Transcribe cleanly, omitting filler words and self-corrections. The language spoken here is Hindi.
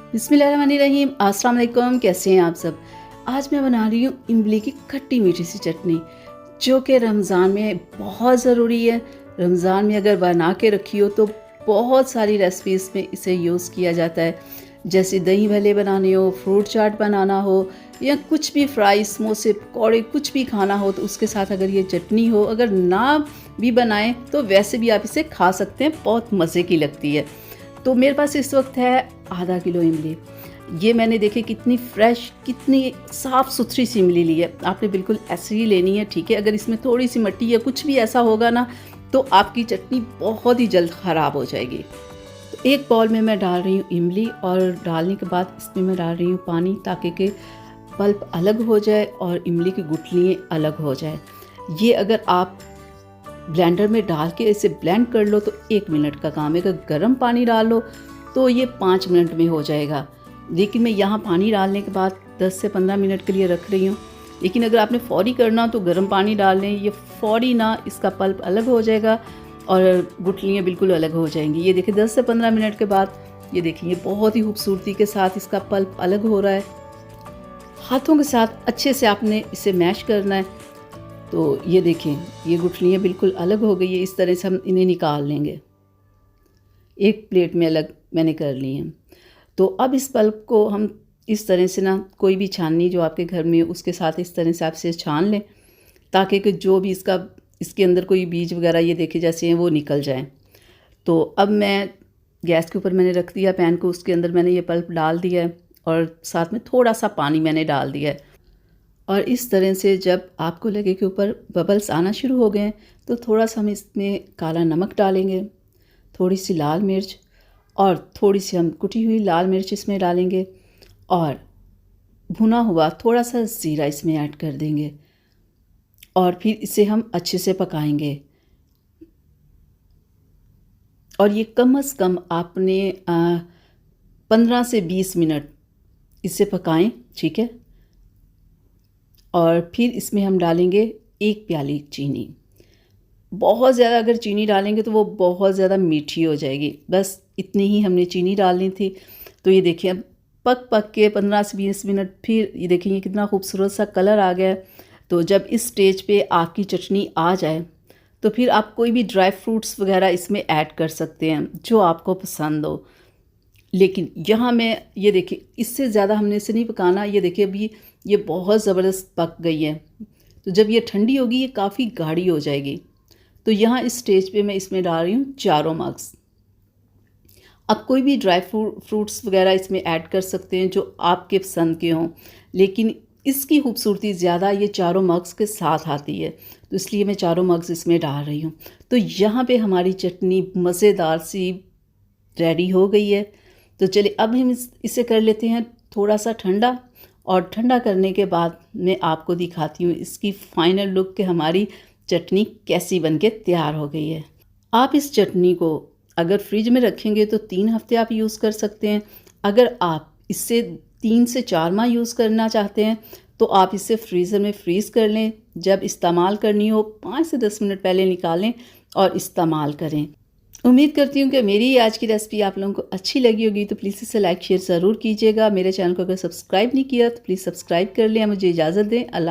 बिस्मिल्लाहिर्रहमानिर्रहीम। अस्सलाम वालेकुम। कैसे हैं आप सब। आज मैं बना रही हूँ इमली की खट्टी मीठी सी चटनी, जो कि रमज़ान में बहुत ज़रूरी है। रमज़ान में अगर बना के रखी हो तो बहुत सारी रेसिपीज़ में इसे यूज़ किया जाता है। जैसे दही भल्ले बनाने हो, फ्रूट चाट बनाना हो, या कुछ भी फ्राई, समोसे, पकौड़े कुछ भी खाना हो तो उसके साथ अगर ये चटनी हो, अगर ना भी बनाएं तो वैसे भी आप इसे खा सकते हैं, बहुत मज़े की लगती है। तो मेरे पास इस वक्त है आधा किलो इमली। ये मैंने देखे कितनी फ्रेश, कितनी साफ़ सुथरी सी इमली ली है। आपने बिल्कुल ऐसे ही लेनी है, ठीक है। अगर इसमें थोड़ी सी मिट्टी या कुछ भी ऐसा होगा ना तो आपकी चटनी बहुत ही जल्द ख़राब हो जाएगी। तो एक बाउल में मैं डाल रही हूँ इमली, और डालने के बाद इसमें मैं डाल रही हूँ पानी, ताकि कि पल्प अलग हो जाए और इमली की गुठलियाँ अलग हो जाए। ये अगर आप ब्लेंडर में डाल के इसे ब्लेंड कर लो तो 1 मिनट का काम है। अगर गर्म पानी डाल लो तो ये 5 मिनट में हो जाएगा। लेकिन मैं यहाँ पानी डालने के बाद 10 से 15 मिनट के लिए रख रही हूँ। लेकिन अगर आपने फ़ौरी करना हो तो गर्म पानी डाल लें। ये फ़ौरी ना, इसका पल्प अलग हो जाएगा और गुठलियाँ बिल्कुल अलग हो जाएंगी। ये देखिए 10 से 15 मिनट के बाद ये देखिए बहुत ही खूबसूरती के साथ इसका पल्प अलग हो रहा है। हाथों के साथ अच्छे से आपने इसे मैश करना है। तो ये देखें, ये गुठलियाँ बिल्कुल अलग हो गई है। इस तरह से हम इन्हें निकाल लेंगे। एक प्लेट में अलग मैंने कर ली हैं। तो अब इस पल्प को हम इस तरह से ना, कोई भी छाननी जो आपके घर में उसके साथ इस तरह से आप इसे छान लें, ताकि कि जो भी इसके अंदर कोई बीज वगैरह ये देखे जैसे हैं वो निकल जाएं। तो अब मैं गैस के ऊपर मैंने रख दिया पैन को, उसके अंदर मैंने ये पल्प डाल दिया है और साथ में थोड़ा सा पानी मैंने डाल दिया है। और इस तरह से जब आपको लगे कि ऊपर बबल्स आना शुरू हो गए हैं तो थोड़ा सा हम इसमें काला नमक डालेंगे, थोड़ी सी लाल मिर्च, और थोड़ी सी हम कुटी हुई लाल मिर्च इसमें डालेंगे, और भुना हुआ थोड़ा सा ज़ीरा इसमें ऐड कर देंगे, और फिर इसे हम अच्छे से पकाएंगे। और ये कम से कम आपने 15 से 20 मिनट इसे पकाएं, ठीक है। और फिर इसमें हम डालेंगे 1 प्याली चीनी। बहुत ज़्यादा अगर चीनी डालेंगे तो वो बहुत ज़्यादा मीठी हो जाएगी। बस इतनी ही हमने चीनी डालनी थी। तो ये देखिए अब पक के 15 से 20 मिनट, फिर ये देखिए ये कितना खूबसूरत सा कलर आ गया है। तो जब इस स्टेज पे आपकी चटनी आ जाए तो फिर आप कोई भी ड्राई फ्रूट्स वगैरह इसमें ऐड कर सकते हैं जो आपको पसंद हो। लेकिन यहाँ मैं ये देखिए इससे ज़्यादा हमने इसे नहीं पकाना। ये देखिए अभी ये बहुत ज़बरदस्त पक गई है। तो जब ये ठंडी होगी ये काफ़ी गाढ़ी हो जाएगी। तो यहाँ इस स्टेज पे मैं इसमें डाल रही हूँ चारों मग्स। अब कोई भी ड्राई फ्रूट्स वगैरह इसमें ऐड कर सकते हैं जो आपके पसंद के हों, लेकिन इसकी खूबसूरती ज़्यादा ये चारों मग्स के साथ आती है। तो इसलिए मैं चारों मग्स इसमें डाल रही हूँ। तो यहाँ पे हमारी चटनी मज़ेदार सी रेडी हो गई है। तो चलिए अब हम इसे कर लेते हैं थोड़ा सा ठंडा, और ठंडा करने के बाद मैं आपको दिखाती हूँ इसकी फ़ाइनल लुक कि हमारी चटनी कैसी बनके तैयार हो गई है। आप इस चटनी को अगर फ्रिज में रखेंगे तो 3 हफ्ते आप यूज़ कर सकते हैं। अगर आप इससे 3 से 4 माह यूज़ करना चाहते हैं तो आप इसे फ्रीज़र में फ्रीज़ कर लें। जब इस्तेमाल करनी हो 5 से 10 मिनट पहले निकालें और इस्तेमाल करें। उम्मीद करती हूँ कि मेरी आज की रेसिपी आप लोगों को अच्छी लगी होगी। तो प्लीज़ इसे लाइक शेयर ज़रूर कीजिएगा। मेरे चैनल को अगर सब्सक्राइब नहीं किया तो प्लीज़ सब्सक्राइब कर लें। मुझे इजाज़त दें। अल्लाह।